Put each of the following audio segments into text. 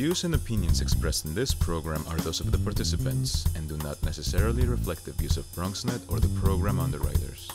views and opinions expressed in this program are those of the participants and do not necessarily reflect the views of BronxNet or the program underwriters.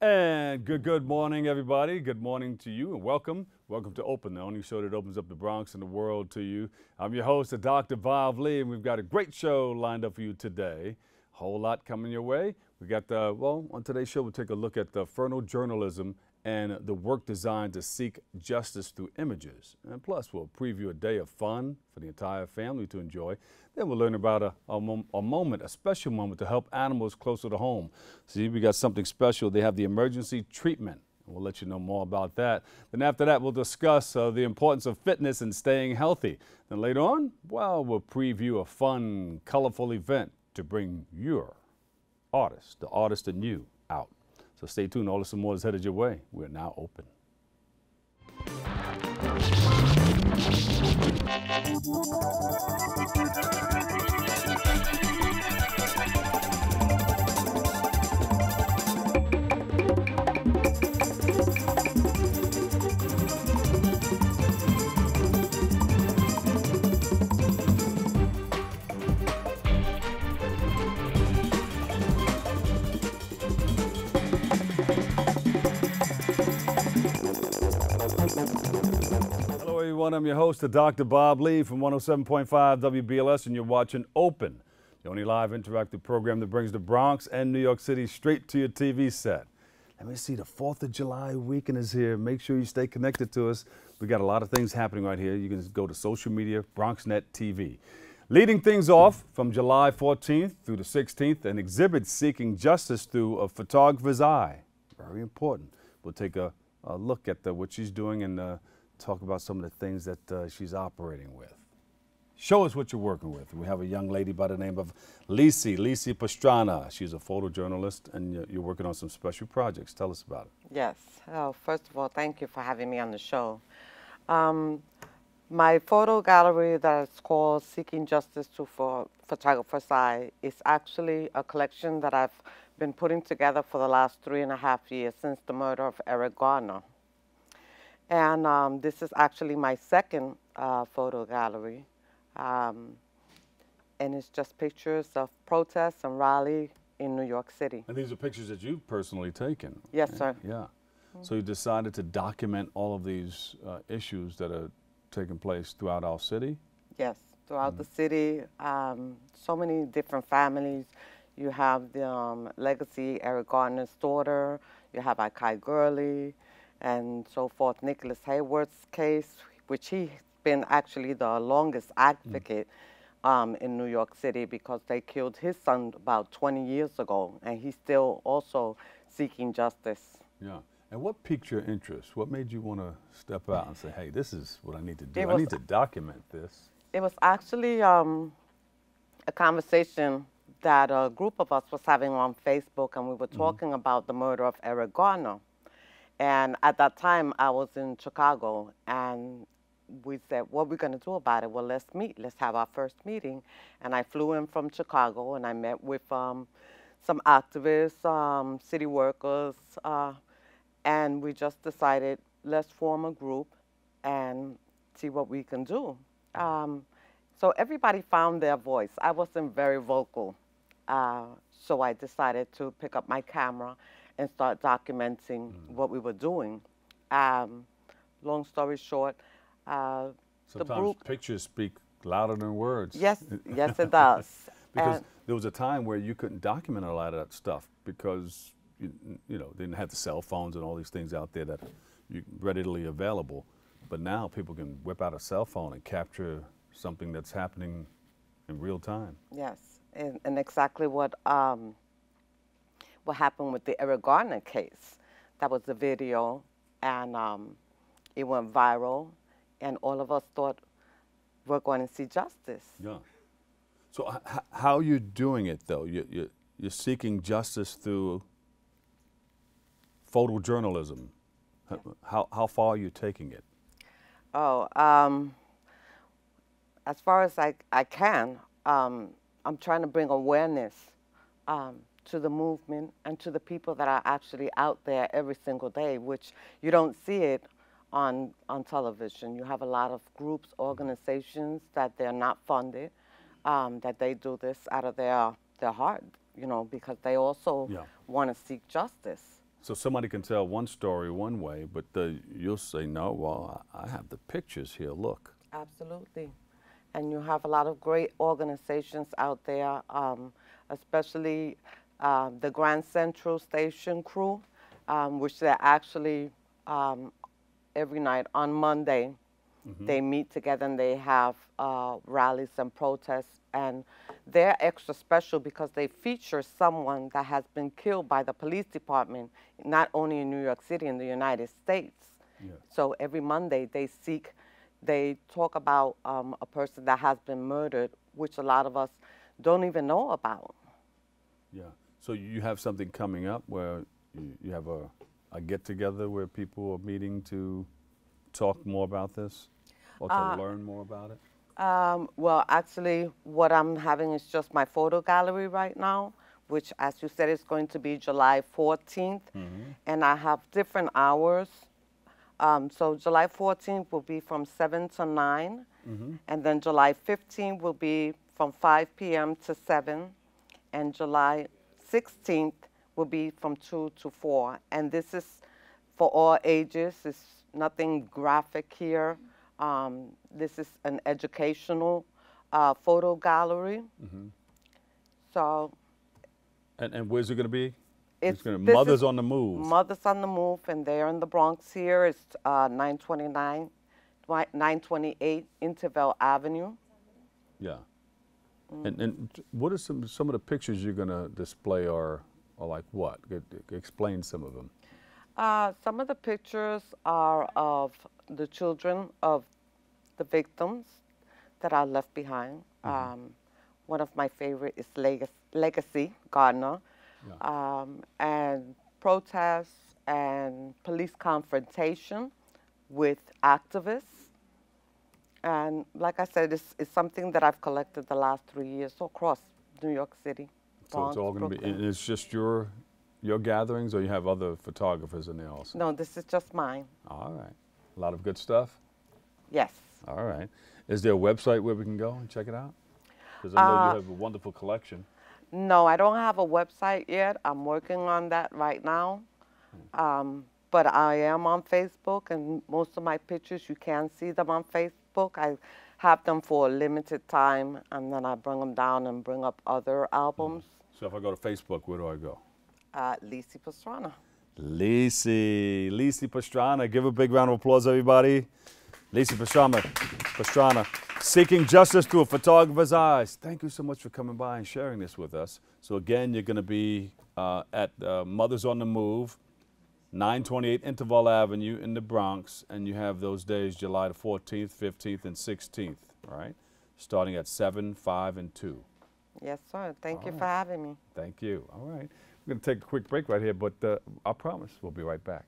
And good morning, everybody. Good morning to you, and welcome. Welcome to Open, the only show that opens up the Bronx and the world to you. I'm your host, Dr. Bob Lee, and we've got a great show lined up for you today. A whole lot coming your way. We got on today's show, we'll take a look at the photojournalism and the work designed to seek justice through images. And plus, we'll preview a day of fun for the entire family to enjoy. Then we'll learn about a special moment to help animals closer to home. See, we got something special. They have the emergency treatment. We'll let you know more about that. Then after that, we'll discuss the importance of fitness and staying healthy. Then later on, well, we'll preview a fun, colorful event to bring your artist, the artist in you, out. So stay tuned. All this and more is headed your way. We're now open. Hello, everyone. I'm your host, Dr. Bob Lee from 107.5 WBLS, and you're watching Open, the only live interactive program that brings the Bronx and New York City straight to your TV set. Let me see, the 4th of July weekend is here. Make sure you stay connected to us. We got a lot of things happening right here. You can just go to social media, BronxNet TV. Leading things off from July 14th through the 16th, an exhibit seeking justice through a photographer's eye. Very important. We'll take a look at what she's doing and talk about some of the things that she's operating with. Show us what you're working with. We have a young lady by the name of Lisi Pastrana. She's a photojournalist, and you're working on some special projects. Tell us about it. Yes. First of all, thank you for having me on the show. My photo gallery that is called Seeking Justice for Photographer's Eye is actually a collection that I've been putting together for the last 3.5 years since the murder of Eric Garner. And this is actually my second photo gallery. And it's just pictures of protests and rally in New York City. And these are pictures that you've personally taken. Yes, sir. Yeah. Mm-hmm. So you decided to document all of these issues that are taking place throughout our city? Yes, throughout the city. So many different families. You have the legacy Eric Garner's daughter. You have Akai Gurley and so forth. Nicholas Hayward's case, which he's been actually the longest advocate in New York City because they killed his son about 20 years ago, and he's still also seeking justice. Yeah. And what piqued your interest? What made you want to step out and say, hey, this is what I need to do. I need to document this. It was actually a conversation that a group of us was having on Facebook, and we were talking about the murder of Eric Garner. And at that time, I was in Chicago, and we said, what are we going to do about it? Well, let's meet. Let's have our first meeting. And I flew in from Chicago, and I met with some activists, city workers, and we just decided, let's form a group and see what we can do. So everybody found their voice. I wasn't very vocal. So I decided to pick up my camera and start documenting what we were doing. Long story short, the group... pictures speak louder than words. Yes, yes it does. Because there was a time where you couldn't document a lot of that stuff because you know, didn't have the cell phones and all these things out there that are readily available. But now people can whip out a cell phone and capture something that's happening in real time. Yes, and exactly what happened with the Eric Garner case. That was the video, and it went viral, and all of us thought we're going to see justice. Yeah. So how are you doing it, though? You're seeking justice through photojournalism. Yeah. How far are you taking it? Oh, as far as I can, I'm trying to bring awareness to the movement and to the people that are actually out there every single day, which you don't see it on television. You have a lot of groups, organizations that they're not funded, that they do this out of their heart, you know, because they also Yeah. want to seek justice. So somebody can tell one story one way, but you'll say, no, well, I have the pictures here, look. Absolutely. And you have a lot of great organizations out there, especially the Grand Central Station crew, which they're actually every night on Monday. They meet together and they have rallies and protests. And they're extra special because they feature someone that has been killed by the police department, not only in New York City, in the United States. Yeah. So every Monday they talk about a person that has been murdered, which a lot of us don't even know about. Yeah. So you have something coming up where you have a get-together where people are meeting to talk more about this or to learn more about it? Well, actually, what I'm having is just my photo gallery right now, which, as you said, is going to be July 14th. And I have different hours. So July 14th will be from 7 to 9. And then July 15th will be from 5 p.m. to 7. And July 16th will be from 2 to 4. And this is for all ages. It's nothing graphic here. This is an educational photo gallery. So And where's it going to be? it's Gonna, this Mothers is on the Move. Mothers on the Move, and they're in the Bronx here. It's 928 Intervale Avenue. Yeah. And what are some of the pictures you're going to display are like what? Explain some of them. Some of the pictures are of the children of the victims that are left behind. One of my favorite is Legacy Gardner. Yeah. And protests and police confrontation with activists. And like I said, it's something that I've collected the last 3 years across New York City. So Bronx, it's all going to be, Brooklyn. and it's just your gatherings, or you have other photographers in there also? No, this is just mine. All right. A lot of good stuff? Yes. All right. Is there a website where we can go and check it out? Because I know you have a wonderful collection. No, I don't have a website yet. I'm working on that right now. But I am on Facebook, and most of my pictures, you can see them on Facebook. I have them for a limited time, and then I bring them down and bring up other albums. So if I go to Facebook, where do I go? Lisi Pastrana. Lisi Pastrana. Give a big round of applause, everybody. Lisi Pastrana, seeking justice through a photographer's eyes. Thank you so much for coming by and sharing this with us. So again, you're going to be at Mothers on the Move, 928 Interval Avenue in the Bronx, and you have those days, July the 14th, 15th, and 16th, right? Starting at 7, 5, and 2. Yes, sir. Thank you All for having me. Thank you. All right. We're going to take a quick break right here, but I promise we'll be right back.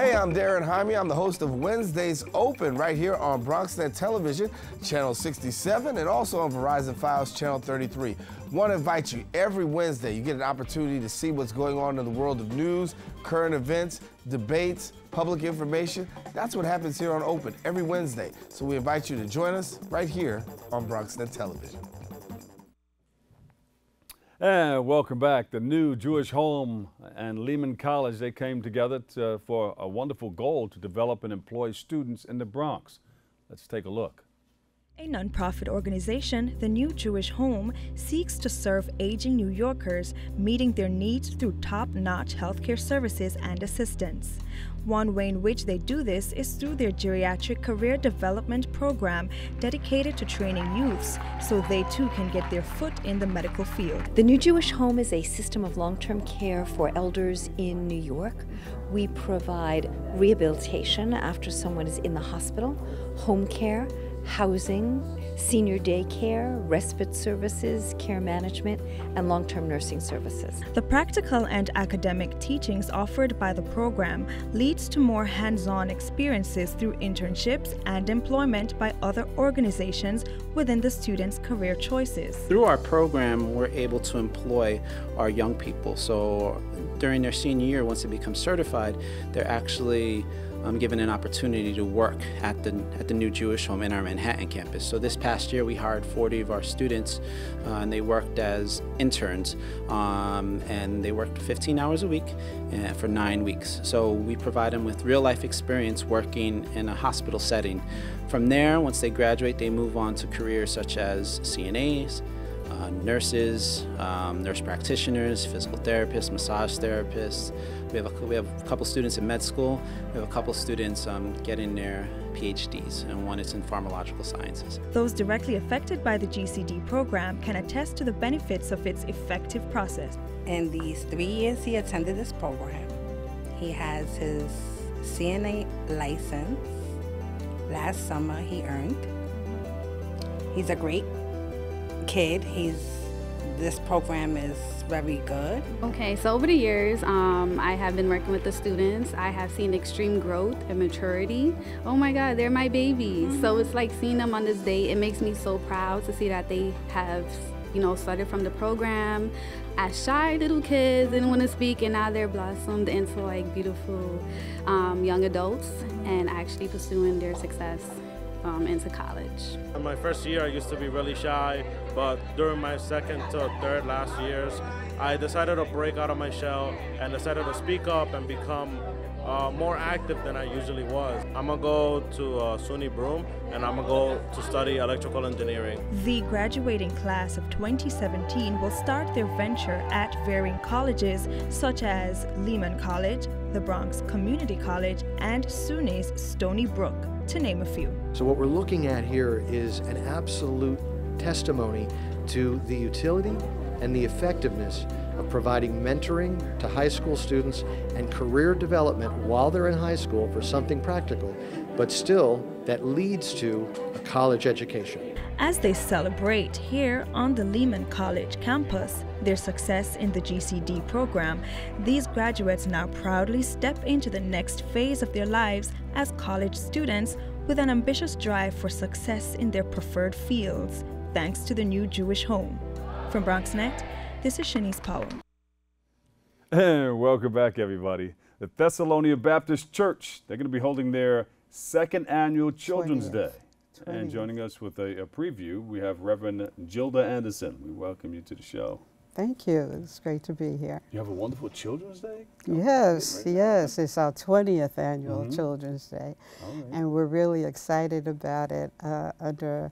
Hey, I'm Darren Jaime. I'm the host of Wednesdays Open right here on BronxNet Television, Channel 67, and also on Verizon Files, Channel 33. Want to invite you every Wednesday. You get an opportunity to see what's going on in the world of news, current events, debates, public information. That's what happens here on Open every Wednesday. So we invite you to join us right here on BronxNet Television. And welcome back. The new Jewish Home and Lehman College, they came together for a wonderful goal to develop and employ students in the Bronx. Let's take a look. A nonprofit organization, the New Jewish Home, seeks to serve aging New Yorkers, meeting their needs through top-notch healthcare services and assistance. One way in which they do this is through their geriatric career development program dedicated to training youths so they too can get their foot in the medical field. The New Jewish Home is a system of long-term care for elders in New York. We provide rehabilitation after someone is in the hospital, home care, housing, senior day care, respite services, care management, and long-term nursing services. The practical and academic teachings offered by the program leads to more hands-on experiences through internships and employment by other organizations within the students' career choices. Through our program, we're able to employ our young people. So during their senior year, once they become certified, they're actually given an opportunity to work at the New Jewish Home in our Manhattan campus. So this past year we hired 40 of our students and they worked as interns and they worked 15 hours a week for 9 weeks. So we provide them with real life experience working in a hospital setting. From there, once they graduate, they move on to careers such as CNAs, nurses, nurse practitioners, physical therapists, massage therapists. We have a couple students in med school. We have a couple students getting their PhDs, and one is in pharmacological sciences. Those directly affected by the GCD program can attest to the benefits of its effective process. In these 3 years he attended this program, he has his CNA license. Last summer he earned. He's a great kid. This program is very good. Okay, so over the years, I have been working with the students. I have seen extreme growth and maturity. Oh my God, they're my babies. So it's like seeing them on this day. It makes me so proud to see that they have, started from the program as shy little kids, didn't want to speak, and now they're blossomed into like beautiful young adults and actually pursuing their success into college. In my first year, I used to be really shy, but during my second to third last years, I decided to break out of my shell and decided to speak up and become more active than I usually was. I'm gonna go to SUNY Broome and I'm gonna go to study electrical engineering. The graduating class of 2017 will start their venture at varying colleges such as Lehman College, the Bronx Community College, and SUNY's Stony Brook, to name a few. So what we're looking at here is an absolute testimony to the utility and the effectiveness of providing mentoring to high school students and career development while they're in high school for something practical, but still that leads to a college education. As they celebrate here on the Lehman College campus their success in the GCD program, these graduates now proudly step into the next phase of their lives as college students with an ambitious drive for success in their preferred fields, thanks to the New Jewish Home. From BronxNet, this is Shanice Powell. And welcome back, everybody. The Thessalonian Baptist Church, they're going to be holding their second annual Children's Day. And joining us with a preview, we have Reverend Gilda Anderson. We welcome you to the show. Thank you. It's great to be here. You have a wonderful Children's Day? Yes, yes. It's our 20th annual Children's Day. And we're really excited about it under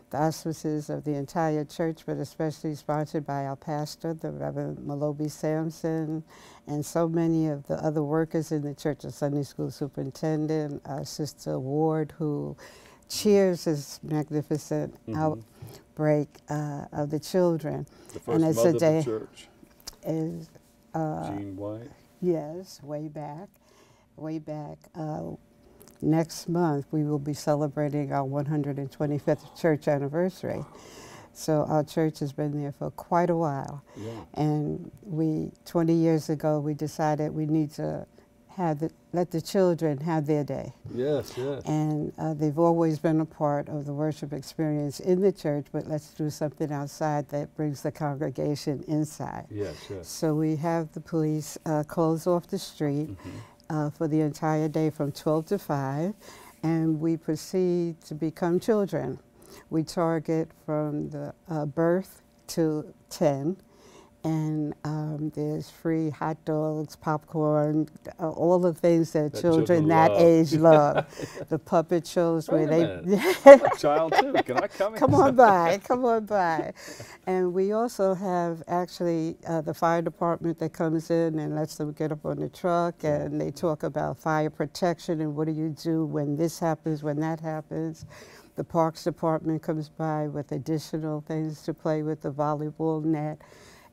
the auspices of the entire church, but especially sponsored by our pastor, the Reverend Malobi Sampson, and so many of the other workers in the church, the Sunday school superintendent, Sister Ward, who cheers this magnificent outbreak of the children. The first mother of the church is Jean White? Yes, way back. Next month, we will be celebrating our 125th church anniversary. So our church has been there for quite a while. Yeah. And 20 years ago, we decided we need to let the children have their day. Yes, yes. And they've always been a part of the worship experience in the church, but let's do something outside that brings the congregation inside. Yes, yes. So we have the police close off the street for the entire day from 12 to 5, and we proceed to become children. We target from the birth to 10. And there's free hot dogs, popcorn, all the things that children that age love. The puppet shows where they... I'm a child too. Can I come in? Come on by, come on by. And we also have actually the fire department that comes in and lets them get up on the truck, and they talk about fire protection and what do you do when this happens, when that happens. The parks department comes by with additional things to play with, the volleyball net,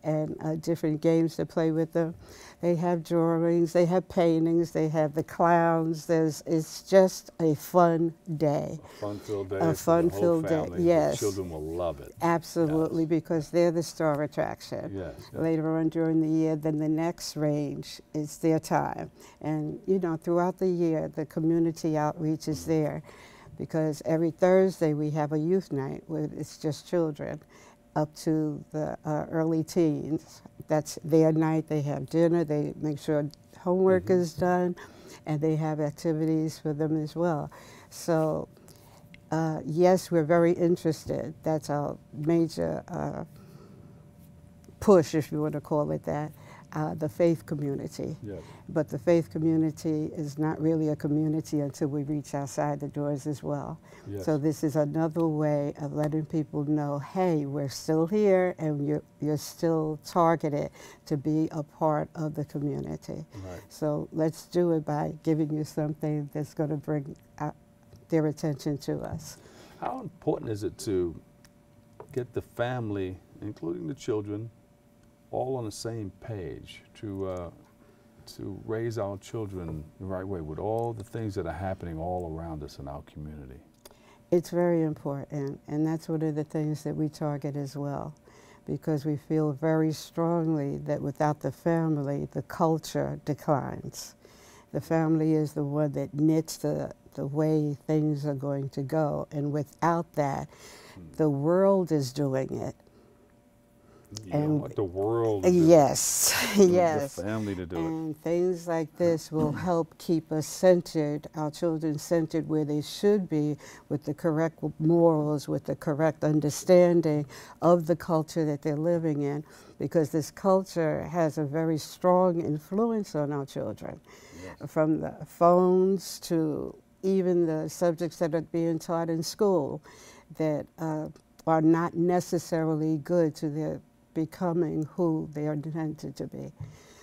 and different games to play with them. They have drawings, they have paintings, they have the clowns. It's just a fun day. A fun-filled day. A fun-filled day, yes. The children will love it. Absolutely, because they're the star attraction. Yes, yes. Later on during the year, then the next range is their time. And you know, throughout the year, the community outreach is there, because every Thursday we have a youth night where it's just children up to the early teens. That's their night. They have dinner, they make sure homework is done, and they have activities for them as well. So yes, we're very interested. That's our major push, if you want to call it that, the faith community. Yes. But the faith community is not really a community until we reach outside the doors as well. Yes. So this is another way of letting people know, hey, we're still here and you're still targeted to be a part of the community. Right. So let's do it by giving you something that's going to bring their attention to us. How important is it to get the family, including the children, all on the same page to raise our children the right way with all the things that are happening all around us in our community? It's very important, and that's one of the things that we target as well, because we feel very strongly that without the family, the culture declines. The family is the one that knits the way things are going to go, and without that, the world is doing it. And what the world is yes, yes. The family to do and things like this will help keep us centered, our children centered where they should be, with the correct morals, with the correct understanding of the culture that they're living in, because this culture has a very strong influence on our children, from the phones to even the subjects that are being taught in school that are not necessarily good to their becoming who they are intended to be.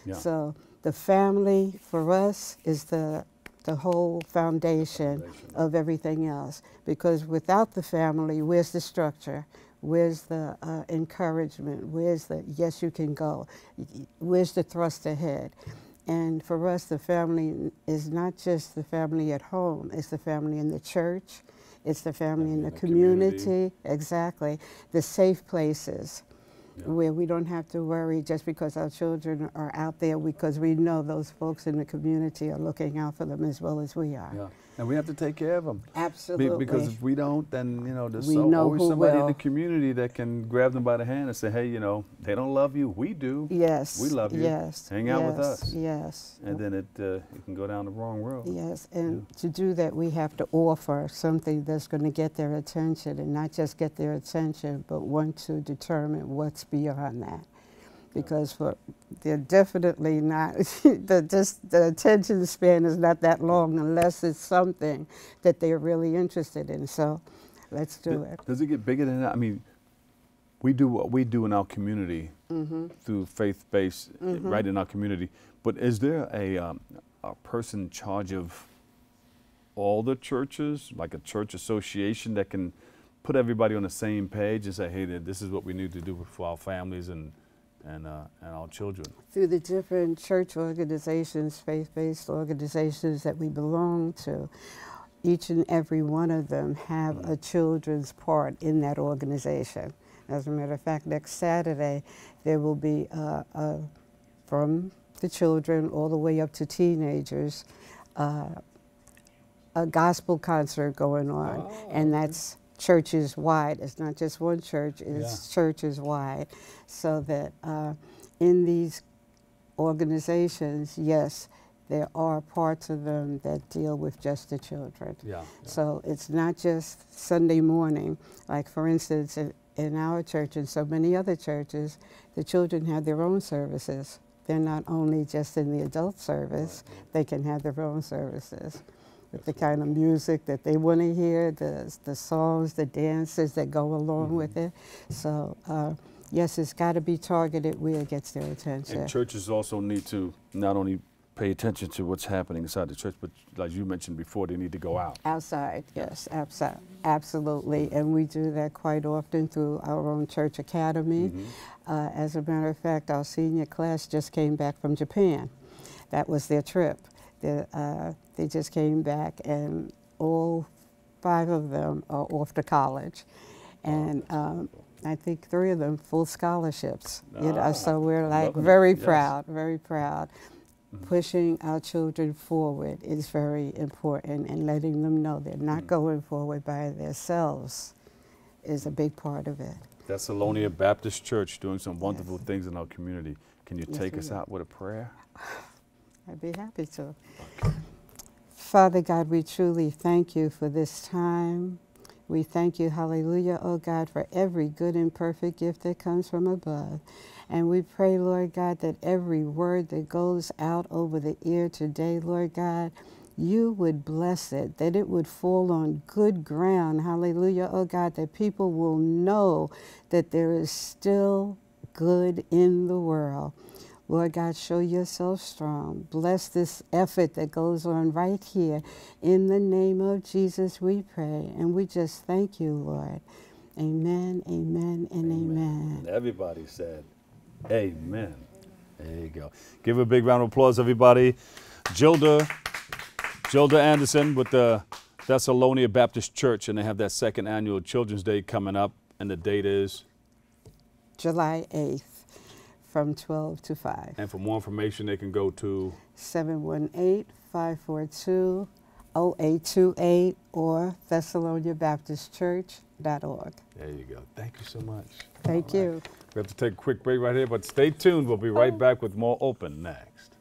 Yeah. So the family for us is the whole foundation of everything else, because without the family, where's the structure? Where's the encouragement? Where's the yes, you can go? Where's the thrust ahead? And for us, the family is not just the family at home, it's the family in the church, it's the family in the community. Exactly. The safe places. Yeah. Where we don't have to worry just because our children are out there, because we know those folks in the community are looking out for them as well as we are. Yeah. And we have to take care of them. Absolutely. Because if we don't, then, you know, there's always somebody in the community that can grab them by the hand and say, hey, you know, they don't love you, we do. Yes. We love you. Yes. Hang out with us. Yes. And then it can go down the wrong road. Yes. And to do that, we have to offer something that's going to get their attention, and not just get their attention, but want to determine what's beyond that. Because they're definitely not, the attention span is not that long unless it's something that they're really interested in. So let's do it. Does it get bigger than that? I mean, we do what we do in our community through faith-based, right in our community. But is there a person in charge of all the churches, like a church association that can put everybody on the same page and say, hey, this is what we need to do for our families and our children? Through the different church organizations, faith-based organizations that we belong to, each and every one of them have a children's part in that organization. As a matter of fact, next Saturday, there will be from the children all the way up to teenagers, a gospel concert going on, and that's churches wide. It's not just one church, it's churches wide. So that in these organizations, yes, there are parts of them that deal with just the children. So it's not just Sunday morning. Like for instance, in our church and so many other churches, the children have their own services. They're not only just in the adult service, they can have their own services with the kind of music that they want to hear, the songs, the dances that go along with it. So yes, it's got to be targeted where it gets their attention. And churches also need to not only pay attention to what's happening inside the church, but like you mentioned before, they need to go out. Outside, yes, absolutely. And we do that quite often through our own church academy. As a matter of fact, our senior class just came back from Japan. That was their trip. They just came back, and all 5 of them are off to college. And I think 3 of them full scholarships. You know, so we're like very proud, very proud. Pushing our children forward is very important, and letting them know they're not going forward by themselves is a big part of it. Thessalonia Baptist Church doing some wonderful things in our community. Can you take us out with a prayer? I'd be happy to. Father God, we truly thank you for this time. We thank you, hallelujah, oh God, for every good and perfect gift that comes from above. And we pray, Lord God, that every word that goes out over the ear today, Lord God, you would bless it, that it would fall on good ground, hallelujah, oh God, that people will know that there is still good in the world. Lord God, show yourself strong. Bless this effort that goes on right here. In the name of Jesus, we pray. And we just thank you, Lord. Amen, amen, and amen. And everybody said, amen. There you go. Give a big round of applause, everybody. Gilda Anderson with the Thessalonia Baptist Church, and they have that 2nd annual Children's Day coming up, and the date is? July 8th. From 12 to 5. And for more information, they can go to 718-542-0828 or ThessaloniaBaptistChurch.org. There you go. Thank you so much. Thank you. We have to take a quick break right here, but stay tuned. We'll be right back with more Open next.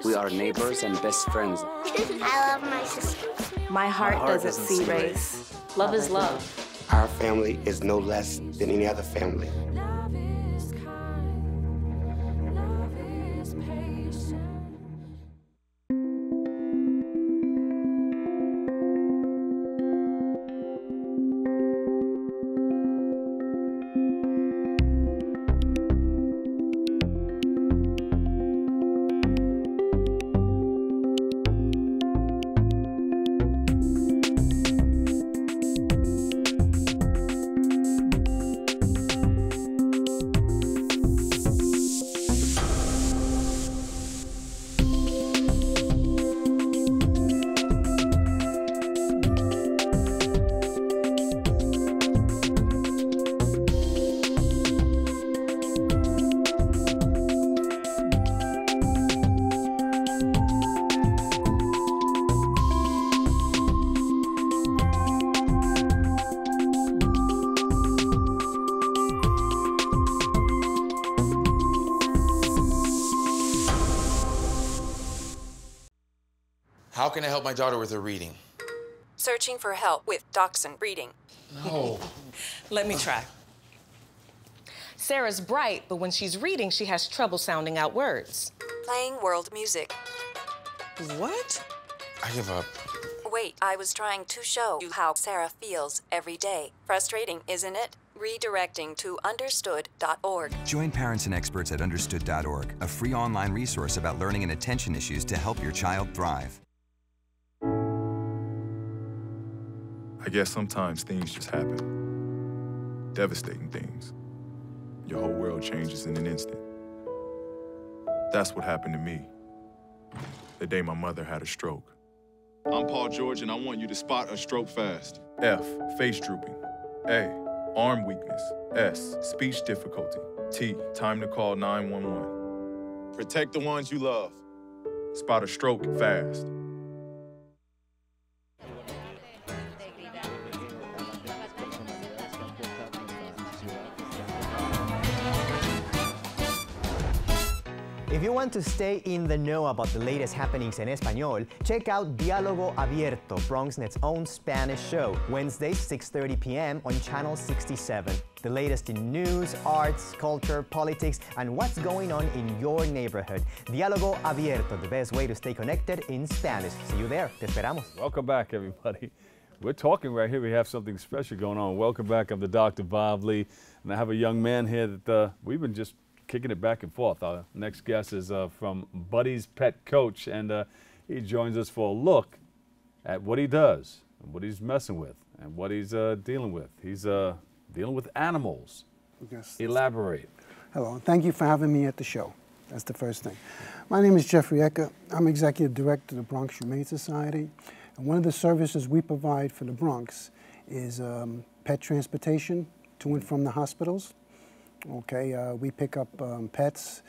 We are neighbors and best friends. I love my sister. My heart doesn't see race. Love is love. Our family is no less than any other family. How can I help my daughter with her reading? Searching for help with Dachshund Reading. No. Let me try. Sarah's bright, but when she's reading, she has trouble sounding out words. Playing world music. What? I give up. Wait, I was trying to show you how Sarah feels every day. Frustrating, isn't it? Redirecting to understood.org. Join parents and experts at understood.org, a free online resource about learning and attention issues to help your child thrive. I guess sometimes things just happen. Devastating things. Your whole world changes in an instant. That's what happened to me the day my mother had a stroke. I'm Paul George, and I want you to spot a stroke fast. F, face drooping. A, arm weakness. S, speech difficulty. T, time to call 911. Protect the ones you love. Spot a stroke fast. If you want to stay in the know about the latest happenings en español, check out Diálogo Abierto, BronxNet's own Spanish show, Wednesdays, 6:30 p.m. on Channel 67. The latest in news, arts, culture, politics, and what's going on in your neighborhood. Diálogo Abierto, the best way to stay connected in Spanish. See you there. Te esperamos. Welcome back, everybody. We're talking right here. We have something special going on. Welcome back. I'm the Dr. Viv Lee, and I have a young man here that we've been just kicking it back and forth. Our next guest is from Buddy's Pet Coach, and he joins us for a look at what he does and what he's messing with and what he's dealing with. He's dealing with animals. Yes. Elaborate. Hello. Thank you for having me at the show. That's the first thing. My name is Jeffrey Ecker. I'm Executive Director of the Bronx Humane Society. And one of the services we provide for the Bronx is pet transportation to and from the hospitals. Okay, we pick up pets,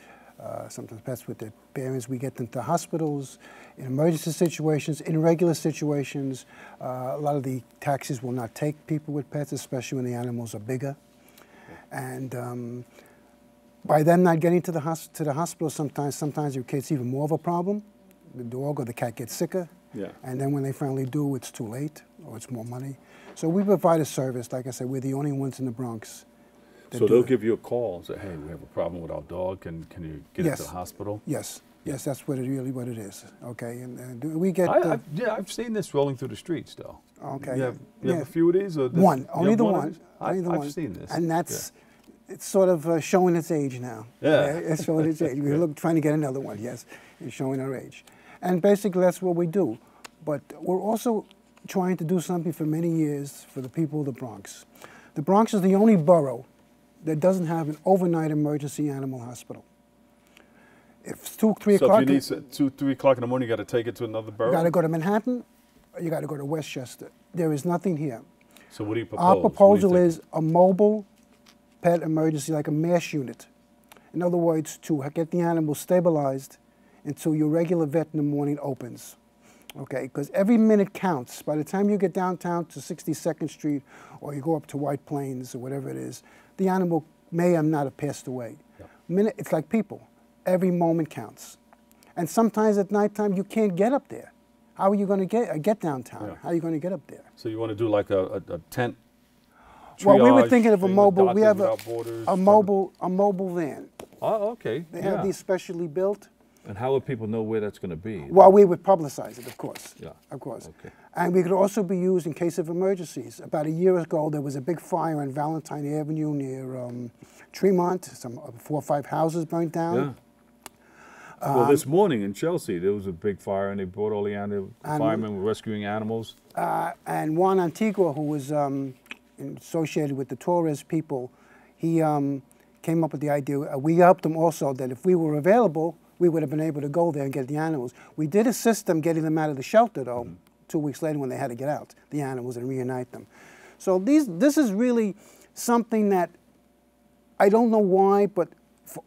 sometimes pets with their parents. We get them to hospitals, in emergency situations, in regular situations. A lot of the taxis will not take people with pets, especially when the animals are bigger. And by them not getting to the hospital, sometimes it creates even more of a problem. The dog or the cat gets sicker. Yeah. And then when they finally do, it's too late, or it's more money. So we provide a service. Like I said, we're the only ones in the Bronx. So they'll give you a call and say, hey, we have a problem with our dog. Can you get it to the hospital? Yes. Yes, that's what really what it is. Okay, and we get... I've seen this rolling through the streets, though. Okay. You have a few of these? Or one. Only the one. I've seen this. And that's... It's sort of showing its age now. Yeah. It's showing its age. We're trying to get another one, yes. It's showing our age. And basically that's what we do. But we're also trying to do something for many years for the people of the Bronx. The Bronx is the only borough that doesn't have an overnight emergency animal hospital. If it's 2, 3 o'clock... So if you need 2, 3 o'clock in the morning, you got to take it to another borough? You got to go to Manhattan, or you got to go to Westchester. There is nothing here. So what do you propose? Our proposal is a mobile pet emergency, like a MASH unit. In other words, to get the animal stabilized until your regular vet in the morning opens. Okay, because every minute counts. By the time you get downtown to 62nd Street, or you go up to White Plains, or whatever it is, the animal may or not have passed away. Yeah. It's like people. Every moment counts. And sometimes at nighttime, you can't get up there. How are you going to get downtown? Yeah. How are you going to get up there? So you want to do like a tent triage? Well, we were thinking of a mobile. We have a mobile van. Oh, okay. They have these specially built. And how would people know where that's going to be? Well, we would publicize it, of course. Yeah. Of course. Okay. And we could also be used in case of emergencies. About a year ago, there was a big fire on Valentine Avenue near Tremont. 4 or 5 houses burnt down. Yeah. Well, this morning in Chelsea, there was a big fire, and they brought all the firemen were rescuing animals. And Juan Antigua, who was associated with the Torres people, he came up with the idea. We helped him also that if we were available, we would have been able to go there and get the animals. We did assist them getting them out of the shelter, though, 2 weeks later when they had to get out, the animals, and reunite them. So this is really something that I don't know why, but for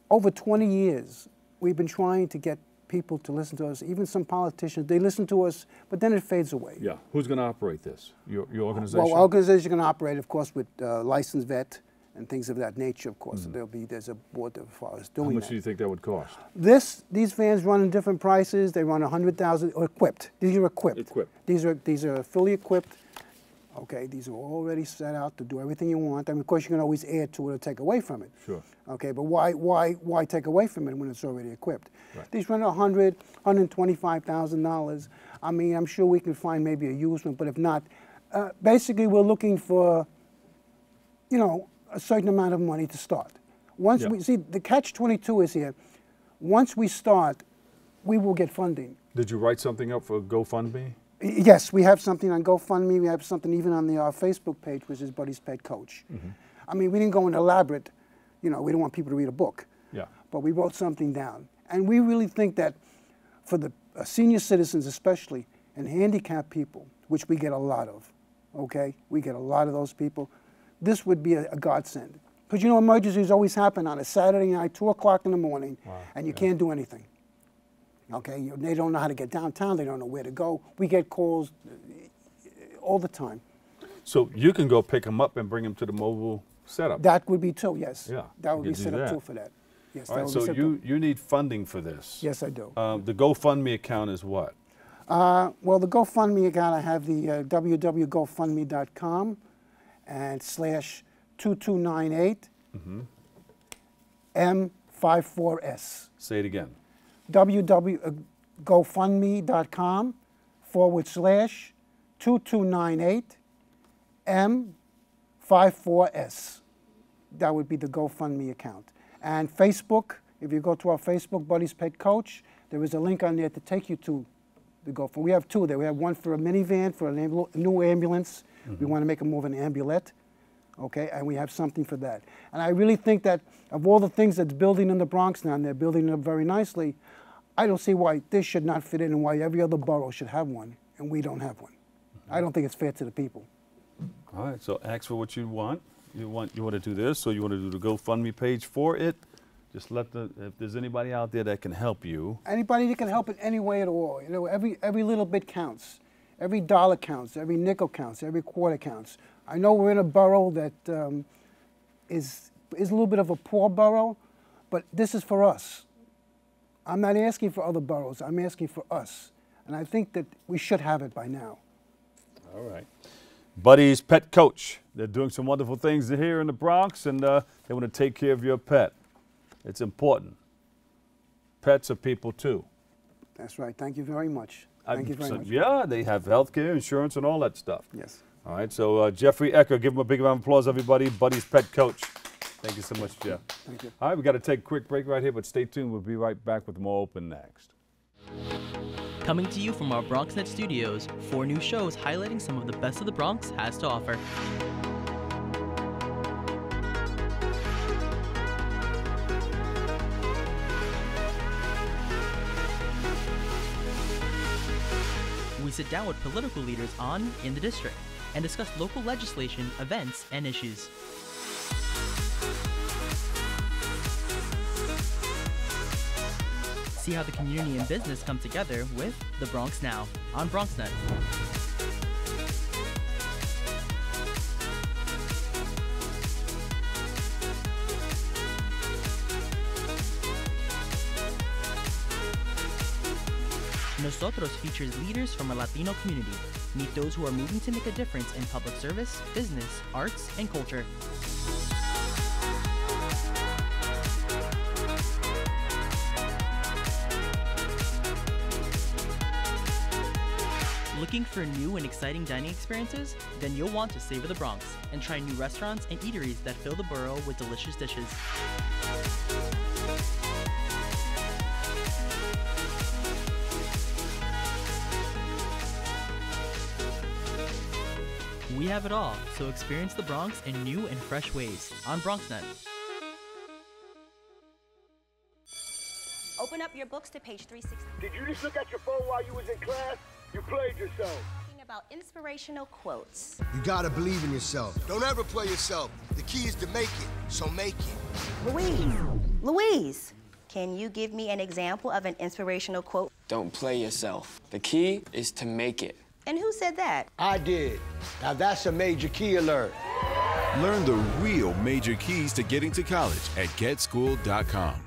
over 20 years, we've been trying to get people to listen to us, even some politicians. They listen to us, but then it fades away. Yeah. Who's going to operate this? Your organization? Well, our organization is going to operate, of course, with licensed vet and things of that nature, of course. There's a board as far as doing that. How much do you think that would cost? These vans run in different prices. They run 100,000 or equipped. These are equipped. These are fully equipped. Okay, these are already set out to do everything you want. I mean, of course, you can always add to it or take away from it. Sure. Okay, but why take away from it when it's already equipped? Right. These run $125,000. I mean, I'm sure we can find maybe a used one, but if not, basically we're looking for, you know, a certain amount of money to start. Once we see, the catch-22 is here. Once we start, we will get funding. Did you write something up for GoFundMe? Yes, we have something on GoFundMe. We have something even on our Facebook page, which is Buddy's Pet Coach. I mean, we didn't go into elaborate, you know, we don't want people to read a book. Yeah. But we wrote something down. And we really think that for the senior citizens especially, and handicapped people, which we get a lot of, okay? We get a lot of those people. This would be a godsend. Because, you know, emergencies always happen on a Saturday night, 2 o'clock in the morning, and you can't do anything. Okay, they don't know how to get downtown. They don't know where to go. We get calls all the time. So you can go pick them up and bring them to the mobile setup. That would be too, yes. Yeah, that would you be could set do up that. too for that. Yes. All right, so you need funding for this. Yes, I do. The GoFundMe account is what? Well, the GoFundMe account, I have the www.gofundme.com and /2298 M54S. Say it again. GoFundMe.com /2298 M54S. That would be the GoFundMe account. And Facebook, if you go to our Facebook, Buddy's Pet Coach, there is a link on there to take you to the GoFundMe. We have two there. We have one for a minivan, for a new ambulance. We want to make it more of an ambulette. Okay, and we have something for that. And I really think that of all the things that's building in the Bronx now, and they're building it up very nicely, I don't see why this should not fit in and why every other borough should have one, and we don't have one. I don't think it's fair to the people. All right, so ask for what you want. You want to do this, so you want to do the GoFundMe page for it. Just if there's anybody out there that can help you. Anybody that can help in any way at all. You know, every little bit counts. Every dollar counts. Every nickel counts. Every quarter counts. I know we're in a borough that is a little bit of a poor borough, but this is for us. I'm not asking for other boroughs. I'm asking for us. And I think that we should have it by now. All right. Buddy's Pet Coach. They're doing some wonderful things here in the Bronx, and they want to take care of your pet. It's important. Pets are people too. That's right. Thank you very much. Thank you very much. Yeah, they have health care, insurance, and all that stuff. Yes. All right, so Jeffrey Ecker, give him a big round of applause, everybody. Buddy's Pet Coach. Thank you so much, Jeff. Thank you. All right, we got to take a quick break right here, but stay tuned. We'll be right back with more Open next. Coming to you from our BronxNet studios, 4 new shows highlighting some of the best of the Bronx has to offer. We sit down with political leaders on In the District and discuss local legislation, events, and issues. See how the community and business come together with The Bronx Now on BronxNet. Nosotros features leaders from a Latino community. Meet those who are moving to make a difference in public service, business, arts, and culture. Looking for new and exciting dining experiences? Then you'll want to savor the Bronx and try new restaurants and eateries that fill the borough with delicious dishes. We have it all, so experience the Bronx in new and fresh ways on BronxNet. Open up your books to page 360. Did you just look at your phone while you was in class? You played yourself. Talking about inspirational quotes. You gotta believe in yourself. Don't ever play yourself. The key is to make it, so make it. Louise, can you give me an example of an inspirational quote? Don't play yourself. The key is to make it. And who said that? I did. Now that's a major key alert. Learn the real major keys to getting to college at getschool.com.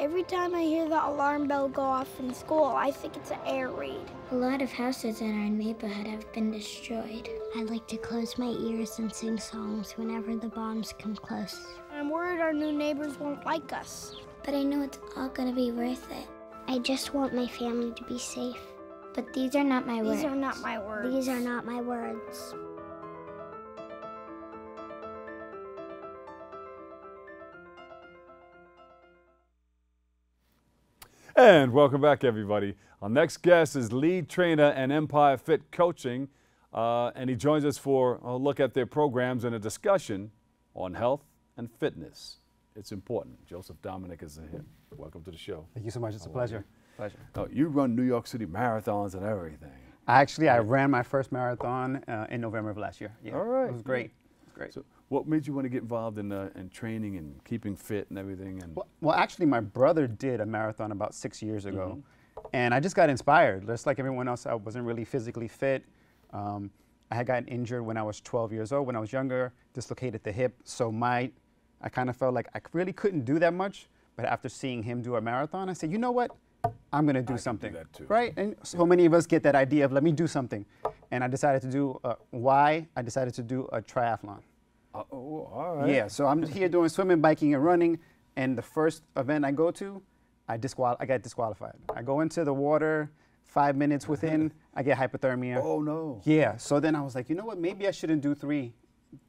Every time I hear the alarm bell go off in school, I think it's an air raid. A lot of houses in our neighborhood have been destroyed. I like to close my ears and sing songs whenever the bombs come close. I'm worried our new neighbors won't like us. But I know it's all gonna be worth it. I just want my family to be safe. But these are not my words. These are not my words. These are not my words. And welcome back, everybody. Our next guest is lead trainer and Empire Fit Coaching, and he joins us for a look at their programs and a discussion on health and fitness. It's important. Joseph Dominic is here. Welcome to the show. Thank you so much. It's a pleasure. Pleasure. Oh, you run New York City marathons and everything. I ran my first marathon in November of last year. Yeah. All right. It was great. It was great. So what made you want to get involved in training and keeping fit and everything? And well, actually, my brother did a marathon about 6 years ago, and I just got inspired. Just like everyone else, I wasn't really physically fit. I had gotten injured when I was 12 years old. When I was younger, dislocated the hip. So I kind of felt like I really couldn't do that much. But after seeing him do a marathon, I said, you know what? I'm going to do something. Do that too. Right? And so many of us get that idea of let me do something. And I decided to do I decided to do a triathlon. Oh, all right. Yeah, so I'm here doing swimming, biking, and running. And the first event I go to, I got disqualified. I go into the water, 5 minutes within, I get hypothermia. Oh, no. Yeah, so then I was like, you know what, maybe I shouldn't do three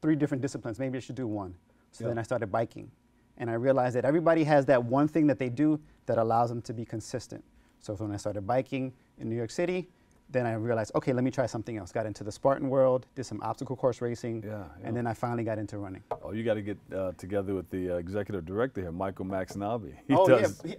different disciplines. Maybe I should do one. So then I started biking. And I realized that everybody has that one thing that they do that allows them to be consistent. So when I started biking in New York City, then I realized, okay, let me try something else. Got into the Spartan world, did some obstacle course racing, and then I finally got into running. Oh, you got to get together with the executive director here, Michael Maxnabi.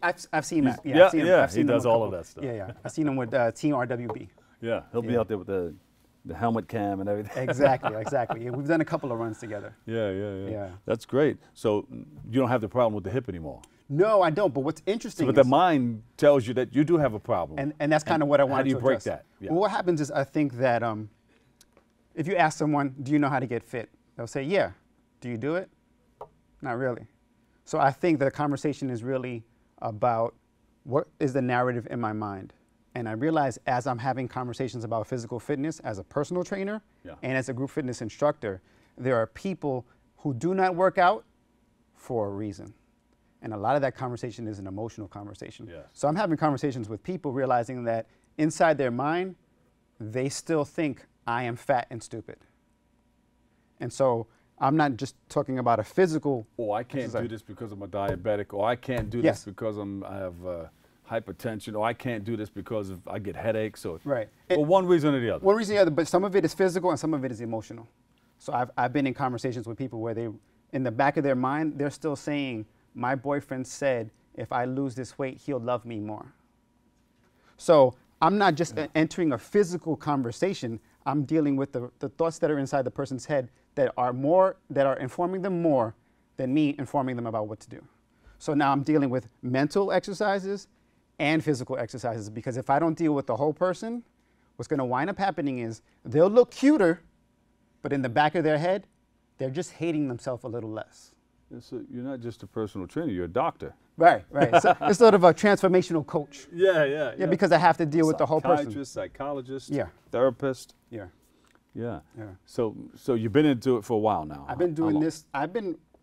I've seen that. Yeah, I've seen he does all of that stuff. Yeah. I've seen him with Team RWB. Yeah, he'll be out there with the helmet cam and everything. Exactly. Yeah, we've done a couple of runs together. Yeah. That's great. So you don't have the problem with the hip anymore? No, I don't. But what's interesting but the mind tells you that you do have a problem. And that's kind of what I wanted to address. How do you break that? Yeah. Well, what happens is I think that if you ask someone, do you know how to get fit? They'll say, yeah. Do you do it? Not really. So I think the conversation is really about what is the narrative in my mind. And I realize as I'm having conversations about physical fitness as a personal trainer and as a group fitness instructor, there are people who do not work out for a reason. And a lot of that conversation is an emotional conversation. So I'm having conversations with people realizing that inside their mind, they still think I am fat and stupid. And so I'm not just talking about a physical. Oh, I can't do this because I'm a diabetic, or I can't do this because I have hypertension, or I can't do this because I get headaches. Or well, one reason or the other. One reason or the other, but some of it is physical and some of it is emotional. So I've been in conversations with people where they, in the back of their mind, they're still saying, my boyfriend said, if I lose this weight, he'll love me more. So I'm not just entering a physical conversation. I'm dealing with the thoughts that are inside the person's head that are informing them more than me informing them about what to do. So now I'm dealing with mental exercises and physical exercises, because if I don't deal with the whole person, what's going to wind up happening is they'll look cuter, but in the back of their head, they're just hating themselves a little less. So you're not just a personal trainer, you're a doctor. Right. So it's sort of a transformational coach. Yeah, because I have to deal with the whole person. Psychiatrist, psychologist, Yeah. therapist. Yeah. So you've been into it for a while now. I've been doing this.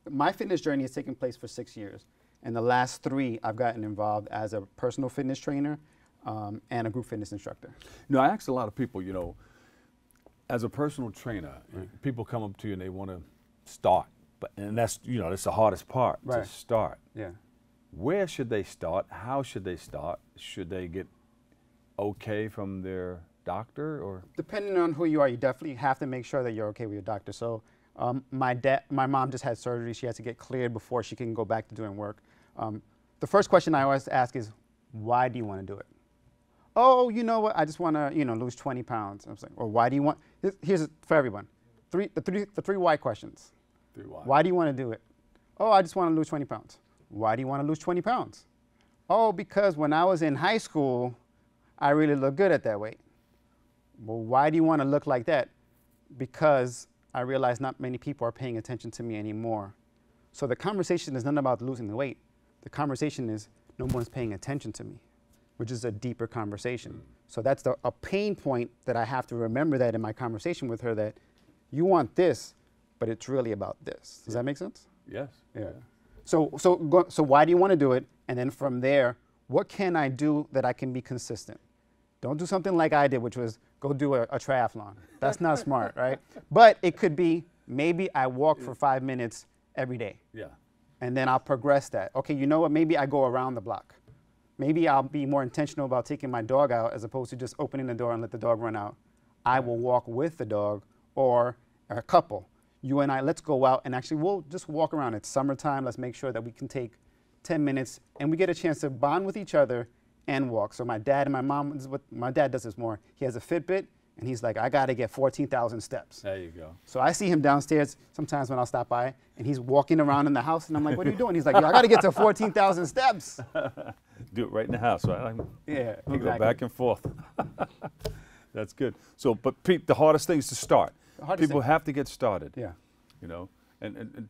My fitness journey has taken place for 6 years. And the last 3, I've gotten involved as a personal fitness trainer and a group fitness instructor. I asked a lot of people, as a personal trainer, people come up to you and they want to start. And that's the hardest part, to start. Yeah. Where should they start? How should they start? Should they get okay from their doctor, or? Depending on who you are, you definitely have to make sure that you're okay with your doctor. So my mom just had surgery. She has to get cleared before she can go back to doing work. The first question I always ask is, why do you want to do it? Oh, you know what? I just want to, lose 20 pounds. I was like, well, why do you want? Here's for everyone. The three why questions. Why do you want to do it? Oh, I just want to lose 20 pounds. Why do you want to lose 20 pounds? Oh, because when I was in high school, I really looked good at that weight. Well, why do you want to look like that? Because I realize not many people are paying attention to me anymore. So the conversation is not about losing the weight. The conversation is, no one's paying attention to me, which is a deeper conversation. So that's a pain point that I have to remember that in my conversation with her, that you want this, but it's really about this. Does that make sense? Yes. Yeah. So why do you want to do it? And then from there, what can I do that I can be consistent? Don't do something like I did, which was go do a triathlon. That's not smart, right? But it could be, maybe I walk for 5 minutes every day. Yeah. And then I'll progress that. Okay, you know what? Maybe I go around the block. Maybe I'll be more intentional about taking my dog out as opposed to just opening the door and let the dog run out. I will walk with the dog, or a couple. You and I, let's go out and actually we'll just walk around. It's summertime. Let's make sure that we can take 10 minutes and we get a chance to bond with each other and walk. So my dad and my mom, my dad does this more. He has a Fitbit and he's like, I got to get 14,000 steps. There you go. So I see him downstairs sometimes when I'll stop by and he's walking around in the house and I'm like, what are you doing? He's like, I got to get to 14,000 steps. Do it right in the house, right? Yeah, we'll exactly. Go back and forth. That's good. So, but Pete, the hardest thing is to start. People have to get started. Yeah. You know, and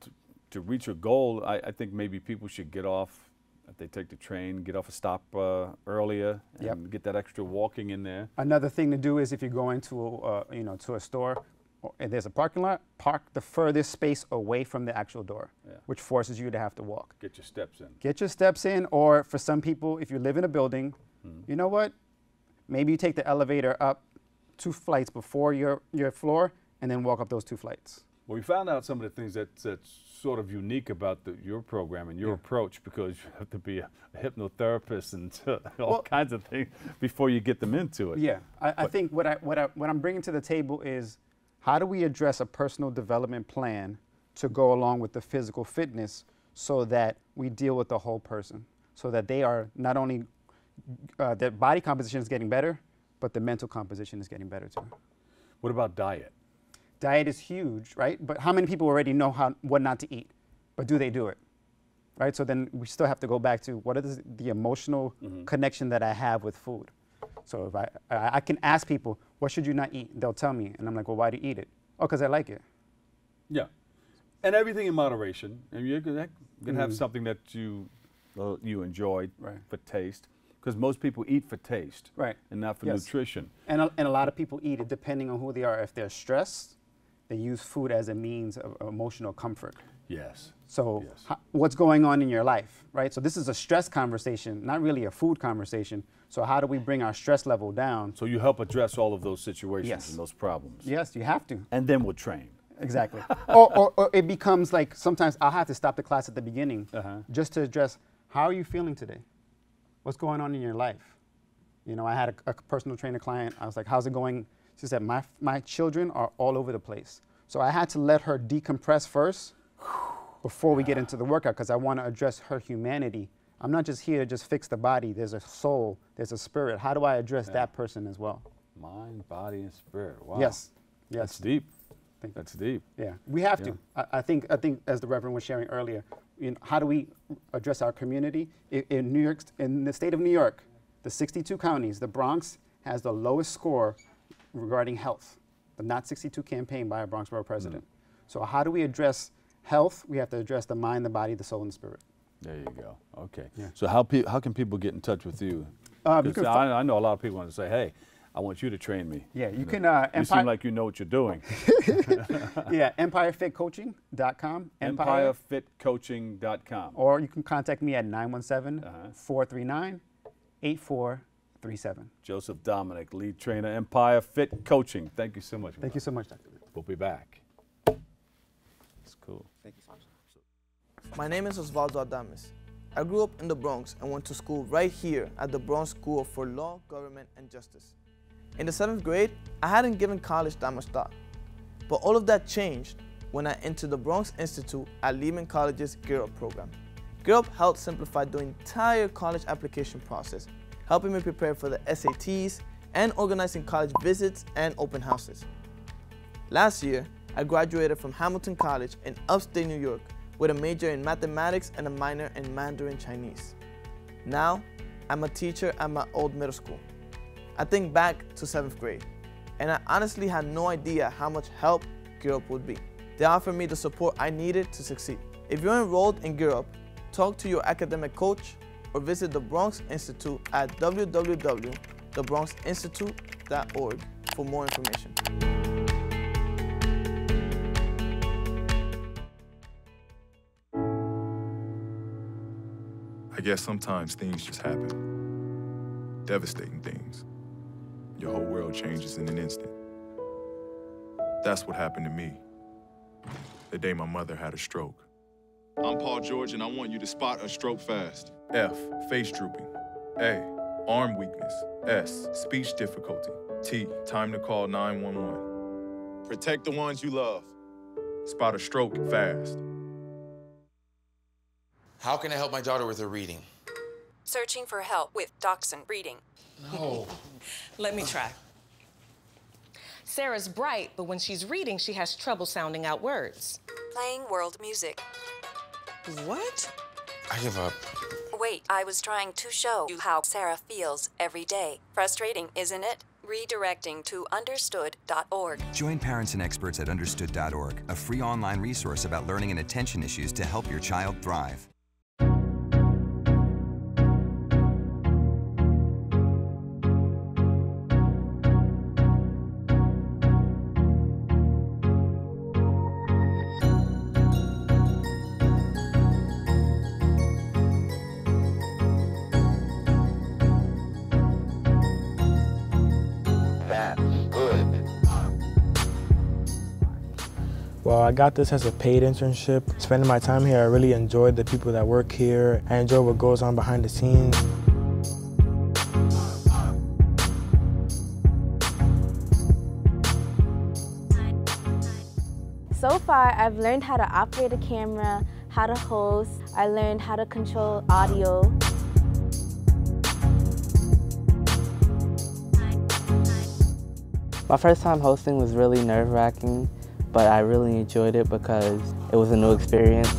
to reach a goal, I think maybe people should get off, if they take the train, get off a stop earlier and get that extra walking in there. Another thing to do is if you're going to, to a store and there's a parking lot, park the furthest space away from the actual door, which forces you to have to walk. Get your steps in. Get your steps in, or for some people, if you live in a building, you know what? Maybe you take the elevator up 2 flights before your floor and then walk up those 2 flights. Well, we found out some of the things that's sort of unique about your program and your approach, because you have to be a hypnotherapist and all kinds of things before you get them into it. Yeah, I think what I'm bringing to the table is, how do we address a personal development plan to go along with the physical fitness so that we deal with the whole person, so that they are not only, their body composition is getting better, but the mental composition is getting better too. What about diet? Diet is huge, right? But how many people already know what not to eat? But do they do it? Right? So then we still have to go back to what is the emotional connection that I have with food. So if I can ask people, what should you not eat? They'll tell me. And I'm like, well, why do you eat it? Oh, because I like it. Yeah. And everything in moderation. And you're going to have something that you enjoy for taste. Because most people eat for taste, and not for nutrition. And a lot of people eat it depending on who they are. If they're stressed, they use food as a means of emotional comfort. Yes. So what's going on in your life, right? So this is a stress conversation, not really a food conversation. So how do we bring our stress level down? So you help address all of those situations and those problems. Yes, you have to. And then we'll train. Exactly. or it becomes like, sometimes I'll have to stop the class at the beginning just to address, how are you feeling today? What's going on in your life? You know, I had a personal trainer client. I was like, how's it going? She said, my children are all over the place. So I had to let her decompress first before we get into the workout, because I want to address her humanity. I'm not just here to just fix the body. There's a soul, there's a spirit. How do I address that person as well? Mind, body, and spirit. Wow. Yes. Yes. That's deep. That's deep. Yeah, we have to. I think as the Reverend was sharing earlier, how do we address our community? In New York, in the state of New York, the 62 counties, the Bronx has the lowest score regarding health. The Not 62 campaign by a Bronx Borough president. So how do we address health? We have to address the mind, the body, the soul, and the spirit. There you go. Okay. Yeah. So how can people get in touch with you? I know a lot of people want to say, hey, I want you to train me. Yeah, you can. You seem like you know what you're doing. Yeah, EmpireFitCoaching.com. EmpireFitCoaching.com. Or you can contact me at 917-439-8437. Joseph Dominic, lead trainer, Empire Fit Coaching. Thank you so much. Thank you so much, Dr. We'll be back. That's cool. Thank you so much. My name is Osvaldo Adames. I grew up in the Bronx and went to school right here at the Bronx School for Law, Government, and Justice. In the 7th grade, I hadn't given college that much thought. But all of that changed when I entered the Bronx Institute at Lehman College's Gear Up program. Gear Up helped simplify the entire college application process, helping me prepare for the SATs and organizing college visits and open houses. Last year, I graduated from Hamilton College in upstate New York with a major in mathematics and a minor in Mandarin Chinese. Now, I'm a teacher at my old middle school. I think back to 7th grade, and I honestly had no idea how much help Gear Up would be. They offered me the support I needed to succeed. If you're enrolled in Gear Up, talk to your academic coach or visit the Bronx Institute at www.thebronxinstitute.org for more information. I guess sometimes things just happen. Devastating things. Your whole world changes in an instant. That's what happened to me the day my mother had a stroke. I'm Paul George, and I want you to spot a stroke fast. F, face drooping. A, arm weakness. S, speech difficulty. T, time to call 911. Protect the ones you love. Spot a stroke fast. How can I help my daughter with her reading? Searching for help with Dachshund breeding. No. Let me try. Sarah's bright, but when she's reading, she has trouble sounding out words. Playing world music. What? I give up. Wait, I was trying to show you how Sarah feels every day. Frustrating, isn't it? Redirecting to understood.org. Join parents and experts at understood.org, a free online resource about learning and attention issues to help your child thrive. Well, I got this as a paid internship. Spending my time here, I really enjoyed the people that work here. I enjoy what goes on behind the scenes. So far, I've learned how to operate a camera, how to host. I learned how to control audio. My first time hosting was really nerve-wracking, but I really enjoyed it because it was a new experience.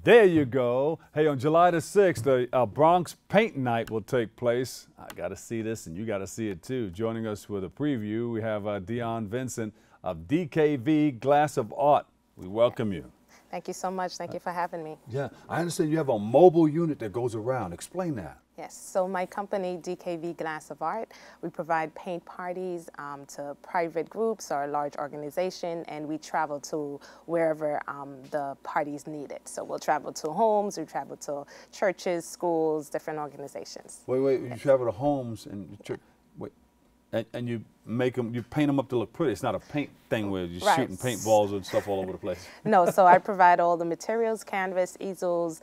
There you go. Hey, on July the 6th, the Bronx Paint Night will take place. I got to see this, and you got to see it too. Joining us with a preview, we have Dion Vincent of DKV Glass of Art. We welcome you. Thank you so much. Thank you for having me. Yeah, I understand you have a mobile unit that goes around. Explain that. Yes, so my company, DKV Glass of Art, we provide paint parties to private groups or large organizations, and we travel to wherever the parties need it. So we'll travel to homes, we travel to churches, schools, different organizations. Wait, you travel to homes and and you make them, you paint them up to look pretty. It's not a paint thing where you're shooting paintballs and stuff all over the place. No, so I provide all the materials, canvas, easels,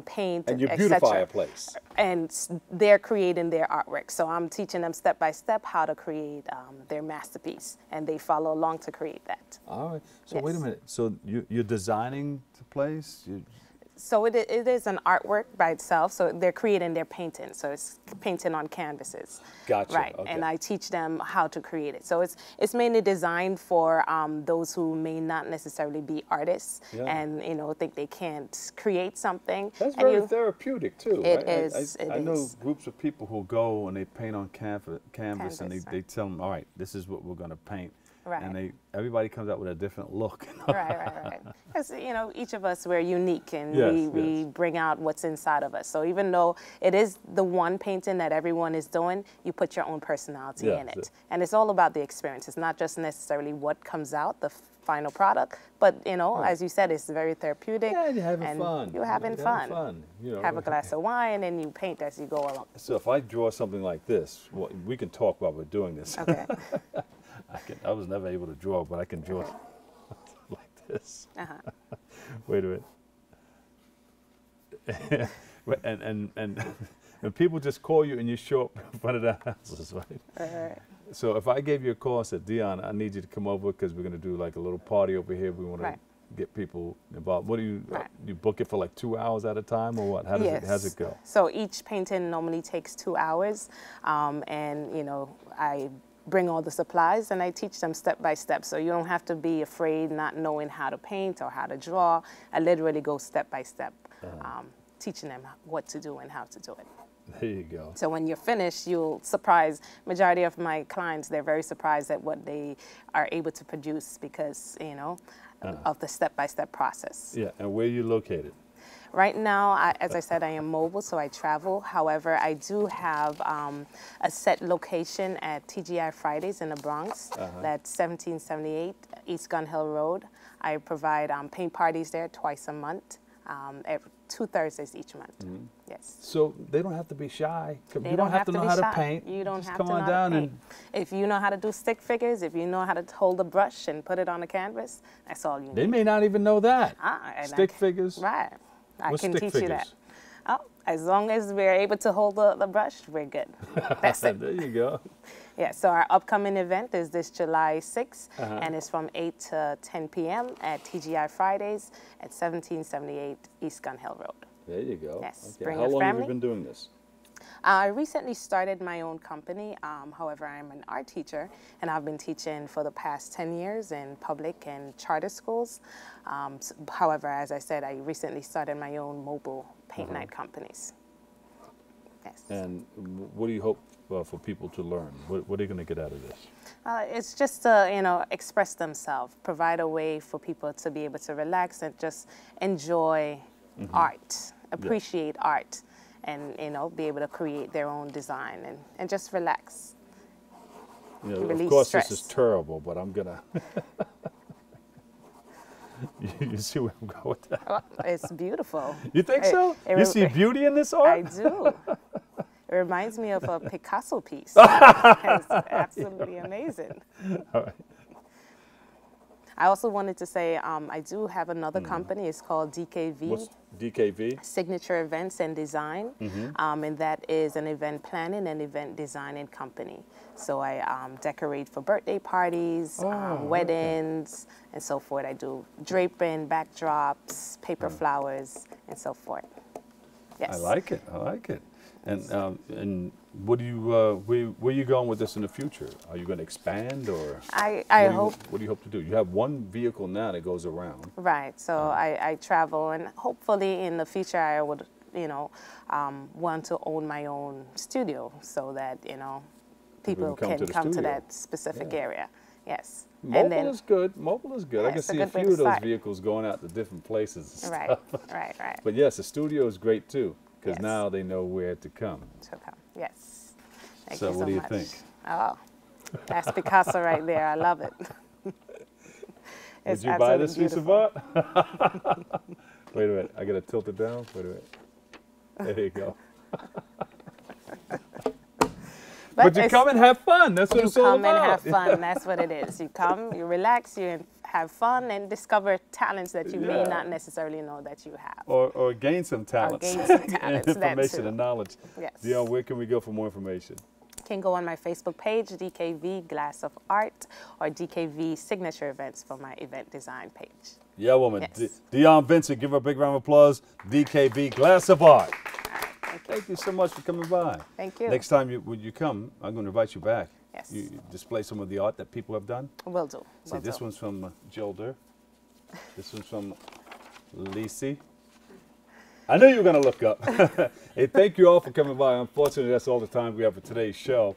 paint, and you beautify a place. And they're creating their artwork. So I'm teaching them step by step how to create their masterpiece, and they follow along to create that. All right. So wait a minute. So you're designing the place? So it is an artwork by itself. So they're creating their painting. So it's painting on canvases. Gotcha. Right. Okay. And I teach them how to create it. So it's mainly designed for those who may not necessarily be artists and think they can't create something. That's very therapeutic too. It right? is. I know groups of people who go and they paint on canvas and they tell them, all right, this is what we're going to paint. Right. And everybody comes out with a different look. Right. Because each of us, we're unique, and we bring out what's inside of us. So even though it is the one painting that everyone is doing, you put your own personality in it. And it's all about the experience. It's not just necessarily what comes out, the final product, but as you said, it's very therapeutic. Yeah, you're having fun. You're having fun. Have a glass of wine and you paint as you go along. So if I draw something like this, we can talk while we're doing this. Okay. I was never able to draw, but I can draw like this. Wait a minute. and people just call you and you show up in front of their houses, right? So if I gave you a call and said, Dion, I need you to come over because we're going to do like a little party over here. We want to get people involved. What do you book it for like 2 hours at a time or what? How does it go? So each painting normally takes 2 hours, and I bring all the supplies and I teach them step by step. So you don't have to be afraid not knowing how to paint or how to draw. I literally go step by step, teaching them what to do and how to do it. There you go. So when you're finished, you'll surprise, majority of my clients, they're very surprised at what they are able to produce because, you know, of the step-by-step process. Yeah, and where are you located? Right now, as I said, I am mobile, so I travel. However, I do have a set location at TGI Fridays in the Bronx. That's 1778 East Gun Hill Road. I provide paint parties there twice a month, every 2 Thursdays each month. Yes. So they don't have to be shy. They You don't have to know how to paint. You don't Just have come to on know down how to paint. If you know how to do stick figures, if you know how to hold a brush and put it on a canvas, that's all you need. They may not even know that. And Stick figures. Right. I What's can stick teach figures? you that. Oh, as long as we're able to hold the brush, we're good. That's it. There you go. Yeah, so our upcoming event is this July 6th, and it's from 8 to 10 p.m. at TGI Fridays at 1778 East Gun Hill Road. There you go. Yes, Okay. bring How your long have family. you been doing this? I recently started my own company. However, I'm an art teacher, and I've been teaching for the past 10 years in public and charter schools. However, as I said, I recently started my own mobile paint night companies. Yes. And what do you hope for people to learn? What are they going to get out of this? It's just to, you know, express themselves, provide a way for people to be able to relax and just enjoy art, appreciate art, and, you know, be able to create their own design and just relax. You know, Release of course, stress. this is terrible, but I'm going to... You see where I'm going with that? Oh, it's beautiful. You think so? You see beauty in this art? I do. It reminds me of a Picasso piece. It's absolutely amazing. All right. I also wanted to say I do have another company. It's called DKV. What's DKV? Signature Events and Design. And that is an event planning and event designing company. So I decorate for birthday parties, weddings, and so forth. I do draping, backdrops, paper flowers, and so forth. Yes. I like it. I like it. And what do you where are you going with this in the future? Are you going to expand, or I hope. What do you hope to do? You have one vehicle now that goes around. Right. So I travel, and hopefully in the future I would, you know, want to own my own studio so that, you know, people can come to that specific area. Yes. Mobile is good. Mobile is good. Yeah, I can it's a see a good way few to of those start. vehicles going out to different places and Right, stuff. right. But yes, the studio is great too, because Yes. now they know where to come. Yes. Thank So you what do you much. think? Oh, that's Picasso right there. I love it. Would you buy this piece of art? Wait a minute. I got to tilt it down. Wait a minute. There you go. But you come and have fun. That's what it's all about. You come and have fun. That's what it is. You come, you relax, you have fun, and discover talents that you may not necessarily know that you have. Or gain some talents. Gain some talents, and that information too. and knowledge. Yes. Dion, where can we go for more information? You can go on my Facebook page, DKV Glass of Art, or DKV Signature Events for my event design page. Yeah, woman. Yes. Dion Vincent, give her a big round of applause. DKV Glass of Art. Thank you so much for coming by. Thank you. Next time when you come, I'm going to invite you back. Yes. You display some of the art that people have done. Will do. See, this one's from Jilder. This one's from Lisi. I knew you were going to look up. Hey, thank you all for coming by. Unfortunately, that's all the time we have for today's show.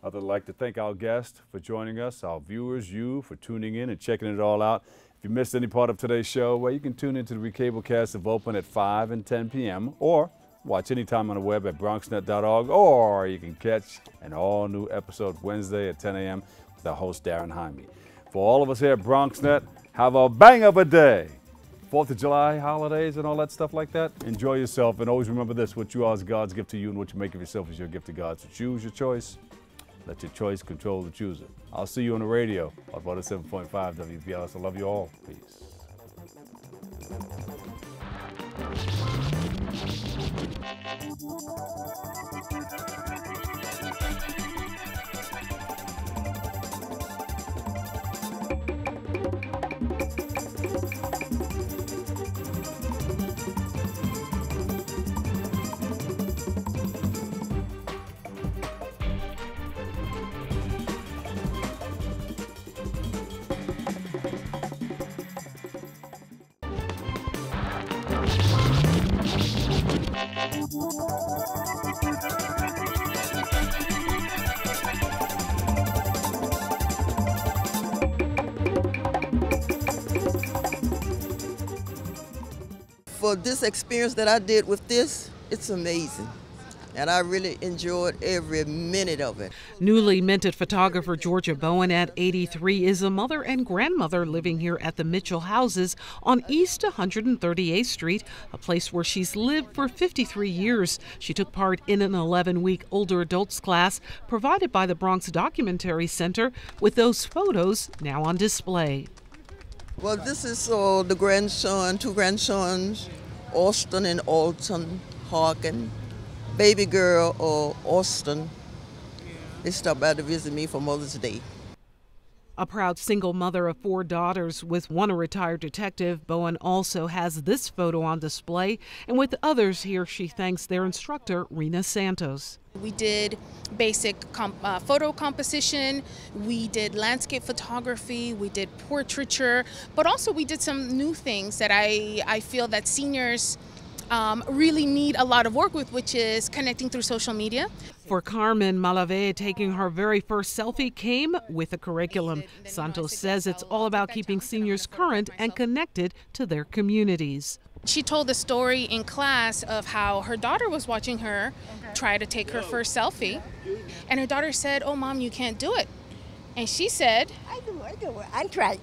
I'd like to thank our guests for joining us, our viewers, you for tuning in and checking it all out. If you missed any part of today's show, well, you can tune into the recablecast of Open at 5 and 10 p.m. or watch anytime on the web at BronxNet.org, or you can catch an all-new episode Wednesday at 10 a.m. with our host, Darren Jaime. For all of us here at BronxNet, have a bang of a day. 4th of July holidays and all that stuff like that. Enjoy yourself, and always remember this: what you are is God's gift to you, and what you make of yourself is your gift to God. So choose your choice. Let your choice control the chooser. I'll see you on the radio on 107.5 WBLS. I love you all. Peace. Thank you. for this experience that I did with this, it's amazing. And I really enjoyed every minute of it. Newly minted photographer Georgia Bowen at 83 is a mother and grandmother living here at the Mitchell houses on East 138th Street, a place where she's lived for 53 years. She took part in an 11-week older adults class provided by the Bronx Documentary Center, with those photos now on display. Well, this is the grandson, two grandsons, Austin and Alton Harkin. Baby girl Austin, they stopped by to visit me for Mother's Day. A proud single mother of 4 daughters, with one a retired detective, Bowen also has this photo on display, and with others here she thanks their instructor, Rena Santos. We did basic photo composition, we did landscape photography, we did portraiture, but also we did some new things that I feel that seniors really need a lot of work with, which is connecting through social media. For Carmen Malave, taking her very first selfie came with a curriculum. Santos says it's all about keeping seniors current and connected to their communities. She told the story in class of how her daughter was watching her try to take her first selfie, and her daughter said, "Oh, Mom, you can't do it." And she said, I do it, I try.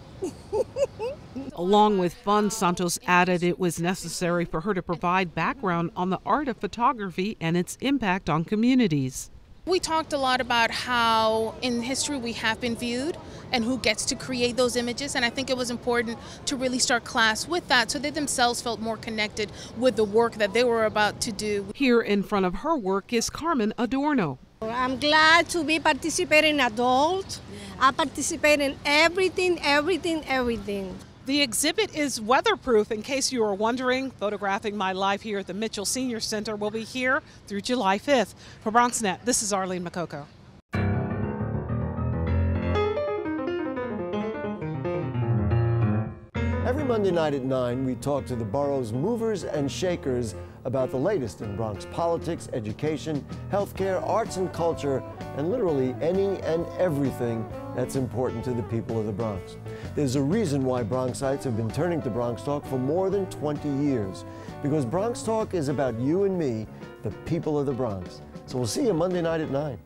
Along with fun, Santos added it was necessary for her to provide background on the art of photography and its impact on communities. We talked a lot about how in history we have been viewed and who gets to create those images, and I think it was important to really start class with that so they themselves felt more connected with the work that they were about to do. Here in front of her work is Carmen Adorno. I'm glad to be participating in adult. I participate in everything. The exhibit is weatherproof, in case you are wondering. Photographing My Life here at the Mitchell Senior Center will be here through July 5th. For BronxNet, this is Arlene Makoko. Every Monday night at 9, we talk to the borough's movers and shakers about the latest in Bronx politics, education, healthcare, arts and culture, and literally any and everything that's important to the people of the Bronx. There's a reason why Bronxites have been turning to Bronx Talk for more than 20 years, because Bronx Talk is about you and me, the people of the Bronx. So we'll see you Monday night at 9.